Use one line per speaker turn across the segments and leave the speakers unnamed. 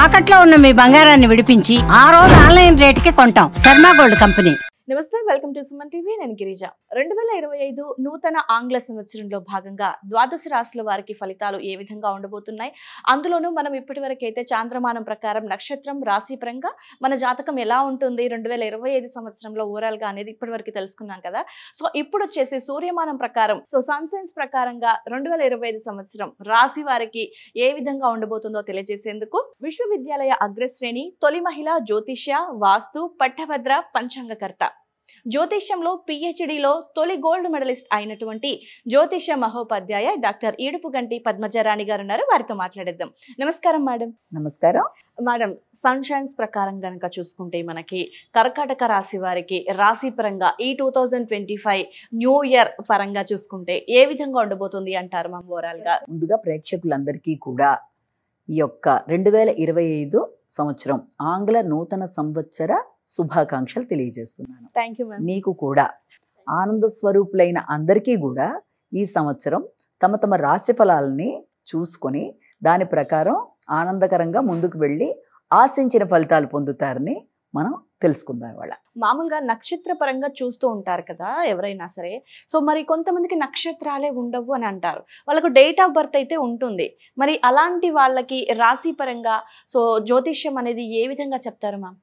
తాకట్లో ఉన్న మీ బంగారాన్ని విడిపించి ఆ రోజు ఆన్లైన్ రేటుకి కొంటాం. Sharma gold company.
నమస్తే, వెల్కమ్ టు సుమన్ టీవీ. నేను గిరిజ. 2025 నూతన ఆంగ్ల సంవత్సరంలో భాగంగా ద్వాదశ రాశుల వారికి ఫలితాలు ఏ విధంగా ఉండబోతున్నాయి, అందులోనూ మనం ఇప్పటివరకు అయితే చాంద్రమానం ప్రకారం నక్షత్రం రాశి పరంగా మన జాతకం ఎలా ఉంటుంది 2025 సంవత్సరంలో ఓవరాల్ గా అనేది ఇప్పటివరకు తెలుసుకున్నాం కదా. సో ఇప్పుడు వచ్చేసి సూర్యమానం ప్రకారం, సన్ సైన్స్ ప్రకారంగా 2025 సంవత్సరం రాశి వారికి ఏ విధంగా ఉండబోతుందో తెలియజేసేందుకు విశ్వవిద్యాలయ అగ్రశ్రేణి తొలి మహిళ జ్యోతిష్య, వాస్తు, పట్టభద్ర, పంచాంగకర్త, జ్యోతిష్యంలో పిహెచ్డిలో తొలి గోల్డ్ మెడలిస్ట్ అయినటువంటి జ్యోతిష్య మహోపాధ్యాయ డాక్టర్ ఈడుపుగంటి పద్మజరాణి గారు ఉన్నారు. వారితో మాట్లాడేద్దాం. నమస్కారం మేడం.
నమస్కారం
మేడం. సన్షైన్స్ ప్రకారం కనుక చూసుకుంటే మనకి కర్కాటక రాశి వారికి రాశి పరంగా ఈ 2025 న్యూ ఇయర్ పరంగా చూసుకుంటే ఏ విధంగా ఉండబోతుంది అంటారు మ్యామ్ ఓవరాల్ గా?
ముందుగా ప్రేక్షకులందరికీ కూడా ఈ యొక్క 2025 సంవత్సరం ఆంగ్ల నూతన సంవత్సర శుభాకాంక్షలు తెలియజేస్తున్నాను.
Thank you ma'am.
నీకు కూడా ఆనంద స్వరూపులైన అందరికీ కూడా ఈ సంవత్సరం తమ తమ రాశి ఫలాలని చూసుకొని దాని ప్రకారం ఆనందకరంగా ముందుకు వెళ్ళి ఆశించిన ఫలితాలు పొందుతారని మనం తెలుసుకుందాం ఇవాళ.
మామూలుగా నక్షత్ర పరంగా చూస్తూ ఉంటారు కదా ఎవరైనా సరే. సో మరి కొంతమందికి నక్షత్రాలే ఉండవు అని అంటారు, వాళ్ళకు డేట్ ఆఫ్ బర్త్ అయితే ఉంటుంది. మరి అలాంటి వాళ్ళకి రాశి పరంగా సో జ్యోతిష్యం అనేది ఏ విధంగా చెప్తారు మ్యామ్?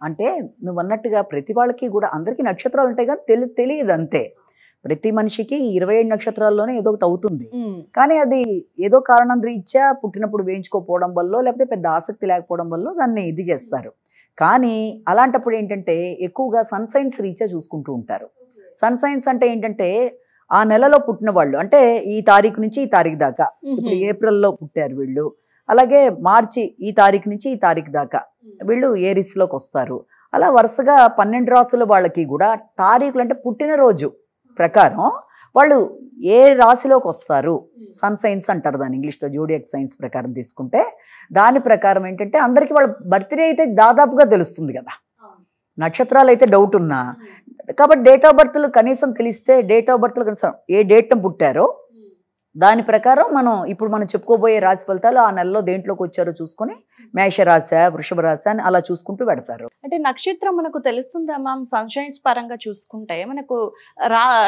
అంటే నువ్వు అన్నట్టుగా ప్రతి వాళ్ళకి కూడా అందరికీ నక్షత్రాలు ఉంటాయి కానీ తెలియదు అంతే. ప్రతి మనిషికి 27 నక్షత్రాల్లోనే ఏదో ఒకటి అవుతుంది, కానీ అది ఏదో కారణం రీత్యా పుట్టినప్పుడు వేయించుకోకపోవడం వల్ల లేకపోతే పెద్ద ఆసక్తి లేకపోవడం వల్ల దాన్ని ఇది చేస్తారు. కానీ అలాంటప్పుడు ఏంటంటే ఎక్కువగా సన్ సైన్స్ రీత్యా చూసుకుంటూ ఉంటారు. సన్ సైన్స్ అంటే ఏంటంటే ఆ నెలలో పుట్టిన వాళ్ళు, అంటే ఈ తారీఖు నుంచి ఈ తారీఖు దాకా, ఇప్పుడు ఏప్రిల్లో పుట్టారు వీళ్ళు, అలాగే మార్చి ఈ తారీఖు నుంచి ఈ తారీఖు దాకా వీళ్ళు ఏరిస్లోకి వస్తారు. అలా వరుసగా 12 రాసుల వాళ్ళకి కూడా తారీఖులు అంటే పుట్టినరోజు ప్రకారం వాళ్ళు ఏ రాశిలోకి వస్తారు సన్ సైన్స్ అంటారు దాన్ని, ఇంగ్లీష్లో జోడియాక్ సైన్స్ ప్రకారం తీసుకుంటే. దాని ప్రకారం ఏంటంటే అందరికీ వాళ్ళ బర్త్డే అయితే దాదాపుగా తెలుస్తుంది కదా, నక్షత్రాలు అయితే డౌట్ ఉన్నా. కాబట్టి డేట్ ఆఫ్ బర్త్లు కనీసం తెలిస్తే, డేట్ ఆఫ్ బర్త్లు కనీసం ఏ డేట్న పుట్టారో దాని ప్రకారం ఇప్పుడు మనం చెప్పుకోబోయే రాశి ఫలితాలు ఆ నెలలో దేంట్లోకి వచ్చారో చూసుకొని మేషరాశ, వృషభ రాశి అని అలా చూసుకుంటూ పెడతారు.
అంటే నక్షత్రం మనకు తెలుస్తుందా మ్యామ్? సన్షైన్స్ పరంగా చూసుకుంటే మనకు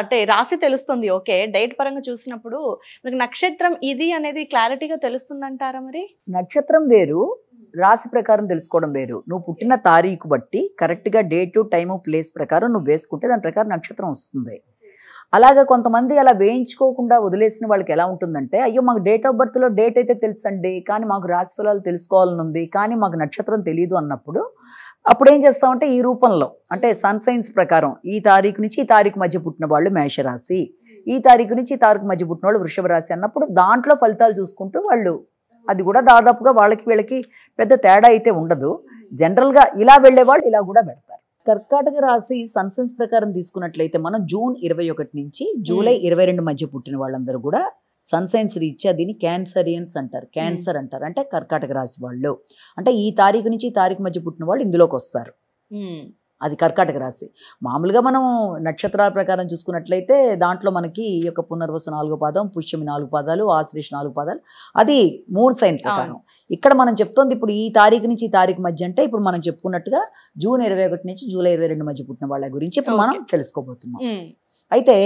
అంటే రాశి తెలుస్తుంది, ఓకే. డేట్ పరంగా చూసినప్పుడు మనకు నక్షత్రం ఇది అనేది క్లారిటీగా తెలుస్తుందంటారా? మరి
నక్షత్రం వేరు, రాశి ప్రకారం తెలుసుకోవడం వేరు. నువ్వు పుట్టిన తారీఖు బట్టి కరెక్ట్గా డేటు, టైము, ప్లేస్ ప్రకారం నువ్వు వేసుకుంటే దాని ప్రకారం నక్షత్రం వస్తుంది. అలాగే కొంతమంది అలా వేయించుకోకుండా వదిలేసిన వాళ్ళకి ఎలా ఉంటుందంటే, అయ్యో మాకు డేట్ ఆఫ్ బర్త్లో డేట్ అయితే తెలుసండి కానీ మాకు రాశి ఫలాలు తెలుసుకోవాలని ఉంది కానీ మాకు నక్షత్రం తెలియదు అన్నప్పుడు అప్పుడు ఏం చేస్తామంటే ఈ రూపంలో, అంటే సన్ సైన్స్ ప్రకారం ఈ తారీఖు నుంచి ఈ తారీఖు మధ్య పుట్టిన వాళ్ళు మేషరాశి, ఈ తారీఖు నుంచి ఈ తారీఖు మధ్య పుట్టిన వాళ్ళు వృషభ రాశి అన్నప్పుడు దాంట్లో ఫలితాలు చూసుకుంటూ వాళ్ళు, అది కూడా దాదాపుగా వాళ్ళకి వీళ్ళకి పెద్ద తేడా అయితే ఉండదు. జనరల్గా ఇలా వెళ్ళేవాళ్ళు ఇలా కూడా పెడతారు. కర్కాటక రాశి సన్ సైన్స్ ప్రకారం తీసుకున్నట్లయితే మనం జూన్ 21 నుంచి జూలై 22 మధ్య పుట్టిన వాళ్ళందరూ కూడా సన్ సైన్స్ రీత్యా దీన్ని క్యాన్సరియన్స్ అంటారు. క్యాన్సర్ అంటారు, అంటే కర్కాటక రాశి వాళ్ళు, అంటే ఈ తారీఖు నుంచి ఈ తారీఖు మధ్య పుట్టిన వాళ్ళు ఇందులోకి వస్తారు. అది కర్కాటక రాశి. మామూలుగా మనం నక్షత్రాల ప్రకారం చూసుకున్నట్లయితే దాంట్లో మనకి ఈ యొక్క పునర్వసు 4వ పాదం, పుష్యమి 4 పాదాలు, ఆశ్లేష 4 పాదాలు, అది 3 సైన్ ప్రకారం. ఇక్కడ మనం చెప్తోంది ఇప్పుడు ఈ తారీఖు నుంచి ఈ తారీఖు మధ్య, అంటే ఇప్పుడు మనం చెప్పుకున్నట్టుగా జూన్ 21 నుంచి జూలై 22 మధ్య పుట్టిన వాళ్ళ గురించి ఇప్పుడు మనం తెలుసుకోబోతున్నాం. అయితే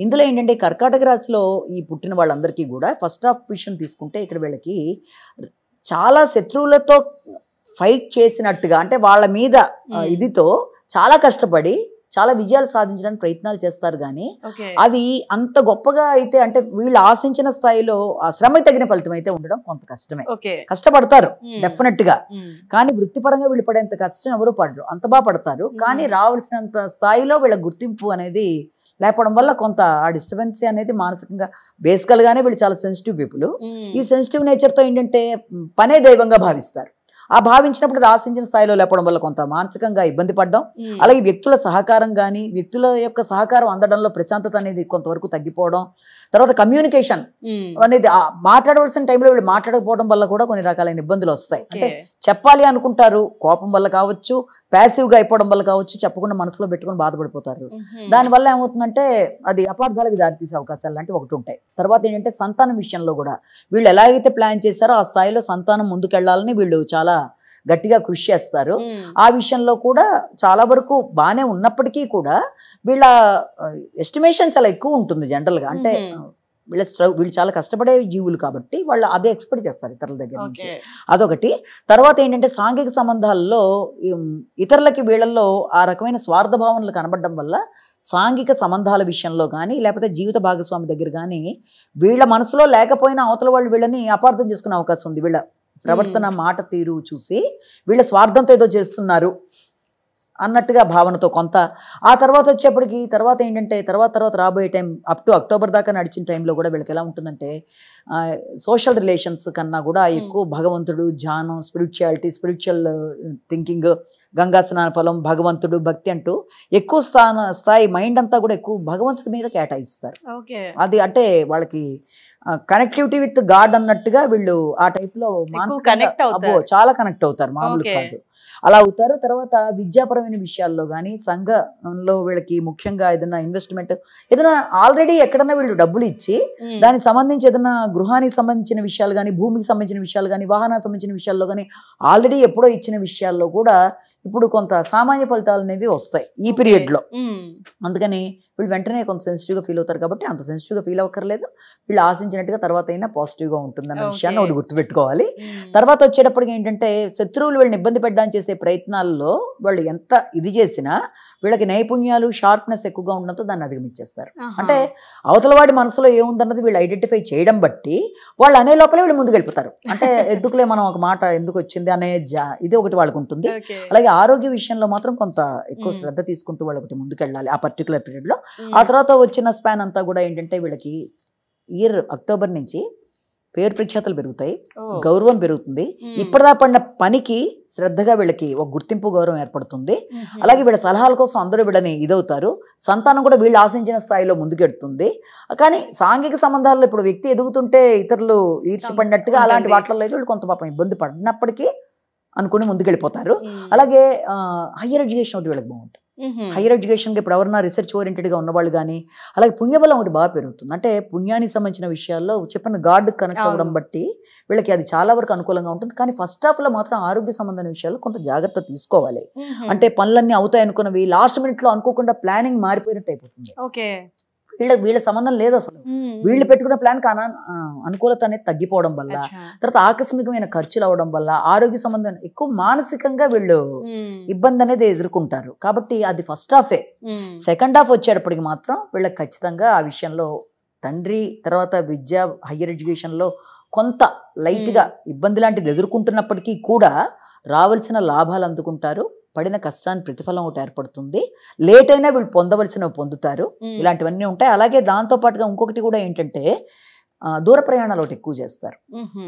ఇందులో ఏంటంటే కర్కాటక రాశిలో ఈ పుట్టిన వాళ్ళందరికీ కూడా ఫస్ట్ ఆఫ్ విషయం తీసుకుంటే ఇక్కడ వీళ్ళకి చాలా శత్రువులతో ఫైట్ చేసినట్టుగా, అంటే వాళ్ళ మీద ఇదితో చాలా కష్టపడి చాలా విజయాలు సాధించడానికి ప్రయత్నాలు చేస్తారు. కానీ అవి అంత గొప్పగా అయితే, అంటే వీళ్ళు ఆశించిన స్థాయిలో ఆ శ్రమ తగిన ఫలితం అయితే ఉండడం కొంత కష్టమే. కష్టపడతారు డెఫినెట్ గా, కానీ వృత్తిపరంగా వీళ్ళు పడేంత కష్టం ఎవరు పడరు, అంత బాగా పడతారు. కానీ రావాల్సినంత స్థాయిలో వీళ్ళ గుర్తింపు అనేది లేకపోవడం వల్ల కొంత ఆ డిస్టర్బెన్స్ అనేది మానసికంగా, బేసికల్ గానే వీళ్ళు చాలా సెన్సిటివ్ పీపుల్. ఈ సెన్సిటివ్ నేచర్తో ఏంటంటే పనే దైవంగా భావిస్తారు. ఆ భావించినప్పుడు ఆశించిన స్థాయిలో లేపడం వల్ల కొంత మానసికంగా ఇబ్బంది పడ్డం, అలాగే వ్యక్తుల సహకారం కానీ వ్యక్తుల యొక్క సహకారం అందడంలో ప్రశాంతత అనేది కొంతవరకు తగ్గిపోవడం, తర్వాత కమ్యూనికేషన్ అనేది మాట్లాడవలసిన టైంలో వీళ్ళు మాట్లాడకపోవడం వల్ల కూడా కొన్ని రకాలైన ఇబ్బందులు వస్తాయి. అంటే చెప్పాలి అనుకుంటారు, కోపం వల్ల కావచ్చు, ప్యాసివ్గా అయిపోవడం వల్ల కావచ్చు, చెప్పకుండా మనసులో పెట్టుకుని బాధపడిపోతారు. దానివల్ల ఏమవుతుందంటే అది అపార్థాలకు దారితీసే అవకాశాలు లాంటివి ఒకటి ఉంటాయి. తర్వాత ఏంటంటే సంతానం విషయంలో కూడా వీళ్ళు ఎలాగైతే ప్లాన్ చేశారో ఆ స్థాయిలో సంతానం ముందుకెళ్లాలని వీళ్ళు చాలా గట్టిగా కృషి చేస్తారు. ఆ విషయంలో కూడా చాలా వరకు బాగానే ఉన్నప్పటికీ కూడా వీళ్ళ ఎస్టిమేషన్ చాలా ఎక్కువ ఉంటుంది జనరల్గా. అంటే వీళ్ళు చాలా కష్టపడే జీవులు కాబట్టి వాళ్ళు అదే ఎక్స్పెక్ట్ చేస్తారు ఇతరుల దగ్గర నుంచి. అదొకటి. తర్వాత ఏంటంటే సాంఘిక సంబంధాల్లో ఇతరులకి వీళ్ళల్లో ఆ రకమైన స్వార్థ భావనలు కనబడడం వల్ల సాంఘిక సంబంధాల విషయంలో కానీ లేకపోతే జీవిత భాగస్వామి దగ్గర కానీ వీళ్ళ మనసులో లేకపోయినా అవతల వాళ్ళు వీళ్ళని అపార్థం చేసుకునే అవకాశం ఉంది. వీళ్ళ ప్రవర్తన మాట తీరు చూసి వీళ్ళ స్వార్థంతో ఏదో చేస్తున్నారు అన్నట్టుగా భావనతో కొంత. ఆ తర్వాత వచ్చేప్పటికి తర్వాత ఏంటంటే తర్వాత రాబోయే టైం అప్ టు అక్టోబర్ దాకా నడిచిన టైంలో కూడా వీళ్ళకి ఎలా ఉంటుందంటే సోషల్ రిలేషన్స్ కన్నా కూడా ఎక్కువ భగవంతుడు, ధ్యానం, స్పిరిచువల్ థింకింగ్, గంగా స్నాన ఫలం, భగవంతుడు, భక్తి అంటూ ఎక్కువ స్థాయి మైండ్ అంతా కూడా ఎక్కువ భగవంతుడి మీద కేటాయిస్తారు. అది అంటే వాళ్ళకి కనెక్టివిటీ విత్ గాడ్ అన్నట్టుగా వీళ్ళు ఆ టైప్లో చాలా కనెక్ట్ అవుతారు, మామూలు కాదు, అలా అవుతారు. తర్వాత విద్యాపరమైన విషయాల్లో కానీ సంఘంలో వీళ్ళకి ముఖ్యంగా ఏదైనా ఇన్వెస్ట్మెంట్ ఏదైనా ఆల్రెడీ ఎక్కడన్నా వీళ్ళు డబ్బులు ఇచ్చి దానికి సంబంధించి ఏదైనా గృహానికి సంబంధించిన విషయాలు కానీ భూమికి సంబంధించిన విషయాలు కానీ వాహనానికి సంబంధించిన విషయాల్లో కానీ ఆల్రెడీ ఎప్పుడో ఇచ్చిన విషయాల్లో కూడా ఇప్పుడు కొంత సామాన్య ఫలితాలు అనేవి వస్తాయి ఈ పీరియడ్లో. అందుకని వీళ్ళు వెంటనే కొంత సెన్సిటివ్గా ఫీల్ అవుతారు కాబట్టి అంత సెన్సిటివ్గా ఫీల్ అవ్వక్కర్లేదు. వీళ్ళు ఆశించినట్టుగా తర్వాత అయినా పాజిటివ్గా ఉంటుందన్న విషయాన్ని ఒకటి గుర్తుపెట్టుకోవాలి. తర్వాత వచ్చేటప్పటికి ఏంటంటే శత్రువులు వీళ్ళని ఇబ్బంది పెట్టడానికి చేసే ప్రయత్నాల్లో వాళ్ళు ఎంత ఇది చేసినా వీళ్ళకి నైపుణ్యాలు, షార్ప్నెస్ ఎక్కువగా ఉండడంతో దాన్ని అధిగమించేస్తారు. అంటే అవతల వాడి మనసులో ఏముందన్నది వీళ్ళు ఐడెంటిఫై చేయడం బట్టి వాళ్ళు అనే లోపలే వీళ్ళు ముందుకు వెళ్ళిపోతారు. అంటే ఎందుకులే మనం ఒక మాట ఎందుకు వచ్చింది అనే ఇది ఒకటి వాళ్ళకు ఉంటుంది. అలాగే ఆరోగ్య విషయంలో మాత్రం కొంత ఎక్కువ శ్రద్ధ తీసుకుంటూ వాళ్ళకి ముందుకెళ్ళాలి ఆ పర్టికులర్ పీరియడ్లో. ఆ తర్వాత వచ్చిన స్పాన్ అంతా కూడా ఏంటంటే వీళ్ళకి ఇయర్ అక్టోబర్ నుంచి పేరు ప్రఖ్యాతలు పెరుగుతాయి, గౌరవం పెరుగుతుంది, ఇప్పటిదా పడిన పనికి శ్రద్ధగా వీళ్ళకి ఒక గుర్తింపు, గౌరవం ఏర్పడుతుంది. అలాగే వీళ్ళ సలహాల కోసం అందరూ వీళ్ళని ఇదవుతారు. సంతానం కూడా వీళ్ళు ఆశించిన స్థాయిలో ముందుకెడుతుంది. కానీ సాంఘిక సంబంధాల్లో ఇప్పుడు వ్యక్తి ఎదుగుతుంటే ఇతరులు ఈర్చిపడినట్టుగా అలాంటి వాటిల్లో వీళ్ళు కొంత పాపం ఇబ్బంది పడినప్పటికీ అనుకుని ముందుకెళ్ళిపోతారు. అలాగే హయ్యర్ ఎడ్యుకేషన్ ఒకటి వీళ్ళకి బాగుంటుంది. హైయర్ ఎడ్యుకేషన్కి ఇప్పుడు ఎవరన్నా రీసెర్చ్ ఓరియంటెడ్గా ఉన్నవాళ్ళు కానీ అలాగే పుణ్యబలం ఒకటి బాగా పెరుగుతుంది. అంటే పుణ్యానికి సంబంధించిన విషయాల్లో చెప్పిన గాడ్ కనెక్ట్ అవ్వడం బట్టి వీళ్ళకి అది చాలా వరకు అనుకూలంగా ఉంటుంది. కానీ ఫస్ట్ హాఫ్లో మాత్రం ఆరోగ్య సంబంధమైన విషయాల్లో కొంత జాగ్రత్త తీసుకోవాలి. అంటే పనులన్నీ అవుతాయి అనుకున్నవి లాస్ట్ మినిట్లో అనుకోకుండా ప్లానింగ్ మారిపోయినట్టు అయిపోతుంది. వీళ్ళ సంబంధం లేదు అసలు. వీళ్ళు పెట్టుకున్న ప్లాన్కి అనుకూలత అనేది తగ్గిపోవడం వల్ల, తర్వాత ఆకస్మికమైన ఖర్చులు అవ్వడం వల్ల ఆరోగ్య సంబంధం ఎక్కువ మానసికంగా వీళ్ళు ఇబ్బంది అనేది ఎదుర్కొంటారు. కాబట్టి అది ఫస్ట్ హాఫే. సెకండ్ హాఫ్ వచ్చేటప్పటికి మాత్రం వీళ్ళకి ఖచ్చితంగా ఆ విషయంలో తండ్రి తర్వాత విద్య హయ్యర్ ఎడ్యుకేషన్లో కొంత లైట్గా ఇబ్బంది లాంటిది ఎదుర్కొంటున్నప్పటికీ కూడా రావాల్సిన లాభాలు అందుకుంటారు. పడిన కష్టానికి ప్రతిఫలం ఒకటి ఏర్పడుతుంది. లేట్ అయినా వీళ్ళు పొందవలసినవి పొందుతారు. ఇలాంటివన్నీ ఉంటాయి. అలాగే దాంతోపాటుగా ఇంకొకటి కూడా ఏంటంటే దూర ప్రయాణాలు ఒకటి ఎక్కువ చేస్తారు.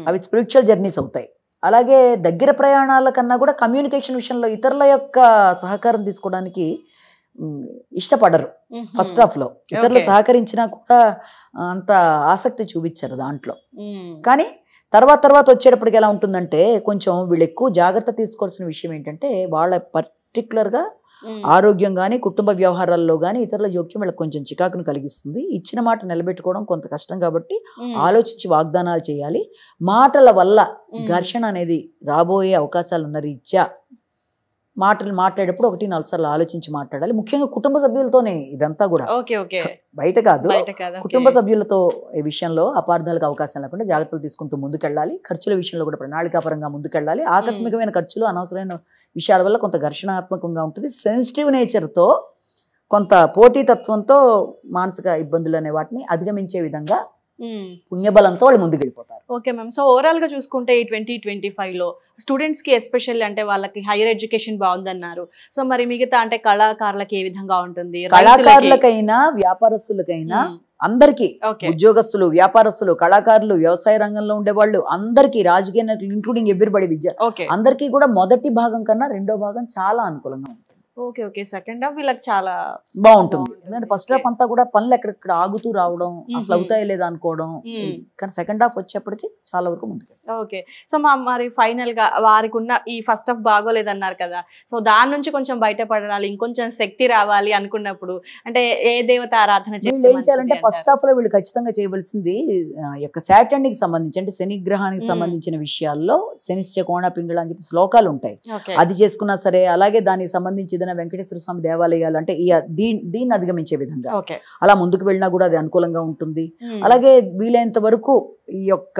అవి స్పిరిచువల్ జర్నీస్ అవుతాయి. అలాగే దగ్గర ప్రయాణాల కన్నా కూడా కమ్యూనికేషన్ విషయంలో ఇతరుల యొక్క సహకారం తీసుకోవడానికి ఇష్టపడరు. ఫస్ట్ హాఫ్లో ఇతరులు సహకరించినా కూడా అంత ఆసక్తి చూపించారు దాంట్లో. కానీ తర్వాత వచ్చేటప్పటికి ఎలా ఉంటుందంటే కొంచెం వీళ్ళు ఎక్కువ జాగ్రత్త తీసుకోవాల్సిన విషయం ఏంటంటే వాళ్ళ పర్టికులర్గా ఆరోగ్యం కానీ కుటుంబ వ్యవహారాల్లో కానీ ఇతరుల జోక్యం వీళ్ళకి కొంచెం చికాకును కలిగిస్తుంది. ఇచ్చిన మాట నిలబెట్టుకోవడం కొంత కష్టం కాబట్టి ఆలోచించి వాగ్దానాలు చేయాలి. మాటల వల్ల ఘర్షణ అనేది రాబోయే అవకాశాలు ఉన్న రీత్యా మాటలు మాట్లాడేటప్పుడు 1-4 సార్లు ఆలోచించి మాట్లాడాలి. ముఖ్యంగా కుటుంబ సభ్యులతోనే ఇదంతా కూడా, బయట కాదు. కుటుంబ సభ్యులతో ఈ విషయంలో అపార్థాలకు అవకాశం లేకుండా జాగ్రత్తలు తీసుకుంటూ ముందుకెళ్ళాలి. ఖర్చుల విషయంలో కూడా ప్రణాళికాపరంగా ముందుకెళ్ళాలి. ఆకస్మికమైన ఖర్చులు, అనవసరమైన విషయాల వల్ల కొంత ఘర్షణాత్మకంగా ఉంటుంది. సెన్సిటివ్ నేచర్తో కొంత పోటీతత్వంతో మానసిక ఇబ్బందులు అనే వాటిని అధిగమించే విధంగా పుణ్యబలంతో వాళ్ళు ముందుకు వెళ్ళిపోతారు.
Okay ma'am. సో ఓవరాల్ గా చూసుకుంటే ఈ 2025లో స్టూడెంట్స్ కి ఎస్పెషల్లీ అంటే వాళ్ళకి హైయర్ ఎడ్యుకేషన్ బాగుందన్నారు. సో మరి మిగతా అంటే కళాకారులకి ఏ విధంగా ఉంటుంది?
కళాకారులకైనా వ్యాపారస్తులకైనా అందరికీ, ఉద్యోగస్తులు, వ్యాపారస్తులు, కళాకారులు, వ్యవసాయ రంగంలో ఉండే వాళ్ళు అందరికీ, రాజకీయ నాయకులు ఇంక్లూడింగ్ ఎవ్రీబడి, విద్య అందరికీ కూడా మొదటి భాగం కన్నా రెండో భాగం చాలా అనుకూలంగా ఉంటుంది.
ఓకే ఓకే సెకండ్ హాఫ్ వీళ్ళకి చాలా
బాగుంటుంది. ఎందుకంటే ఫస్ట్ హాఫ్ అంతా కూడా పనులు ఎక్కడెక్కడ ఆగుతూ రావడం, అసలు అవుతాయో లేదా అనుకోవడం, కానీ సెకండ్ హాఫ్ వచ్చేప్పటికి చాలా వరకు ముందుకు.
ఓకే. సో మరి ఫైనల్ గా వారికి ఉన్న ఈ ఫస్ట్ హాఫ్ బాగోలేదన్నారు కదా, సో దాని నుంచి కొంచెం బయటపడాలి, ఇంకొంచెం శక్తి రావాలి అనుకున్నప్పుడు అంటే ఏ దేవత ఆరాధన
వీళ్ళు ఏం చేయాలంటే ఫస్ట్ హాఫ్ లో వీళ్ళు ఖచ్చితంగా చేయవలసింది సాటర్డే కి సంబంధించి అంటే శని గ్రహానికి సంబంధించిన విషయాల్లో శనిశ్చ కోణ పింగళ అని చెప్పి శ్లోకాలు ఉంటాయి, అది చేసుకున్నా సరే. అలాగే దానికి సంబంధించి ఏదైనా వెంకటేశ్వర స్వామి దేవాలయాలు అంటే దీన్ని అధిగమించే విధంగా అలా ముందుకు వెళ్ళినా కూడా అది అనుకూలంగా ఉంటుంది. అలాగే వీలైనంత వరకు ఈ యొక్క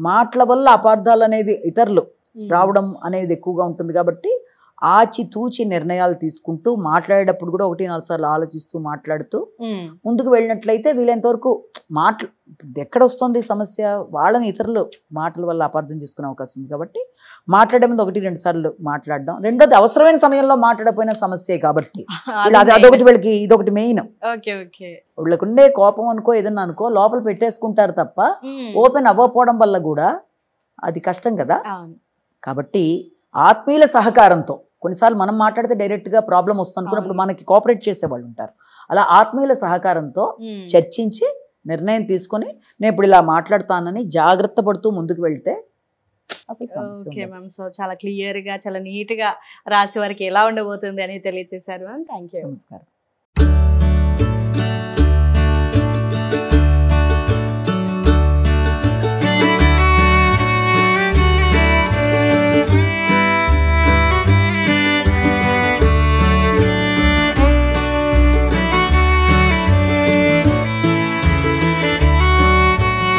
మాటల వల్ల అపార్థాలు అనేవి ఇతరులు రావడం అనేది ఎక్కువగా ఉంటుంది కాబట్టి ఆచితూచి నిర్ణయాలు తీసుకుంటూ మాట్లాడేటప్పుడు కూడా 1-4 సార్లు ఆలోచిస్తూ మాట్లాడుతూ ముందుకు వెళ్ళినట్లయితే వీలైనంత వరకు ఎక్కడ వస్తుంది సమస్య, వాళ్ళని ఇతరులు మాటల వల్ల అపార్థం చేసుకునే అవకాశం ఉంది కాబట్టి మాట్లాడే ముందు 1-2 సార్లు మాట్లాడడం. రెండోది అవసరమైన సమయంలో మాట్లాడకపోయిన సమస్యే కాబట్టి అదొకటి వీళ్ళకి ఇదొకటి మెయిన్. వీళ్ళకు ఉండే కోపం అనుకో ఏదన్నా అనుకో లోపల పెట్టేసుకుంటారు తప్ప ఓపెన్ అవ్వకపోవడం వల్ల కూడా అది కష్టం కదా. కాబట్టి ఆత్మీయుల సహకారంతో కొన్నిసార్లు మనం మాట్లాడితే డైరెక్ట్గా ప్రాబ్లం వస్తుంది అనుకున్నప్పుడు మనకి కోఆపరేట్ చేసేవాళ్ళు ఉంటారు. అలా ఆత్మీయుల సహకారంతో చర్చించి నిర్ణయం తీసుకొని నేను ఇప్పుడు ఇలా మాట్లాడతానని జాగ్రత్త పడుతూ ముందుకు వెళ్తే.
ఓకే మ్యామ్, సో చాలా క్లియర్ గా చాలా నీట్ గా రాశి వారికి ఎలా ఉండబోతుంది అని తెలియజేశారు మ్యామ్. Thank you.
నమస్కారం.